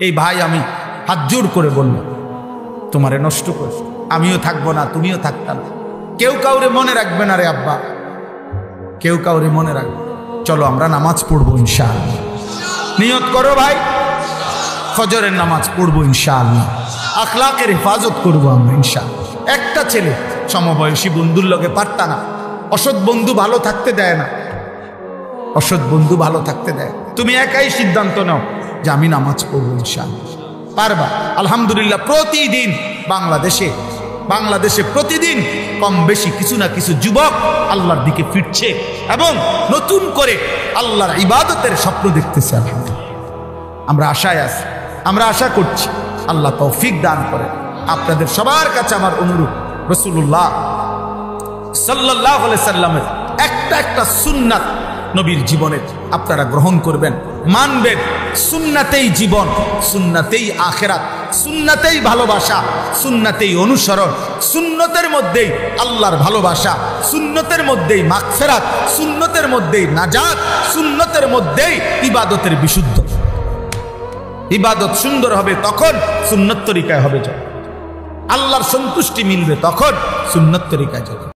এই ভাই আমি হাত জোর করে বলল, তোমারে নষ্ট করে আমিও থাকবো না, তুমিও থাকতাম না, কেউ কাউরে মনে রাখবে না রে আব্বা, কেউ কাউরে মনে রাখবে। চলো আমরা নামাজ পড়বো ইনশাআল্লাহ। নিয়ত করো ভাই, ফজরের নামাজ পড়বো ইনশাআল্লাহ, আখলাকের হেফাজত করবো আমরা ইনশাআল্লাহ। একটা ছেলে সমবয়সী বন্ধুর লগে পারতা না, অসৎ বন্ধু ভালো থাকতে দেয় না, অসৎ বন্ধু ভালো থাকতে দেয়। তুমি একাই সিদ্ধান্ত নাও যে আমি নামাজ পড়বো ইনশাআল্লাহ, পারবা। আলহামদুলিল্লাহ প্রতিদিন বাংলাদেশে প্রতিদিন কম বেশি কিছু না কিছু যুবক আল্লাহর দিকে ফিরছে এবং নতুন করে আল্লাহর ইবাদতের স্বপ্ন দেখতেছে। আলহামদুলিল্লাহ আমরা আশায় আছি, আমরা আশা করছি আল্লাহ তৌফিক দান করে। আপনাদের সবার কাছে আমার অনুরোধ, রাসূলুল্লাহ সাল্লাল্লাহু আলাইহি সাল্লামের একটা সুন্নাত নবীর জীবনের আপনারা গ্রহণ করবেন, মানবেন। সুন্নাতেই জীবন, সুন্নাতেই আখিরাত, সুন্নাতেই ভালোবাসা, সুন্নাতেই অনুসরণ, সুন্নতের মধ্যেই আল্লাহর ভালোবাসা, সুন্নতের মধ্যেই মাগফিরাত, সুন্নতের মধ্যেই নাজাত, সুন্নতের মধ্যেই ইবাদতের বিশুদ্ধ। ইবাদত সুন্দর হবে তখন সুন্নত তরিকায় হবে, যখন আল্লাহর সন্তুষ্টি মিলবে তখন সুন্নত তরিকায় যাবে।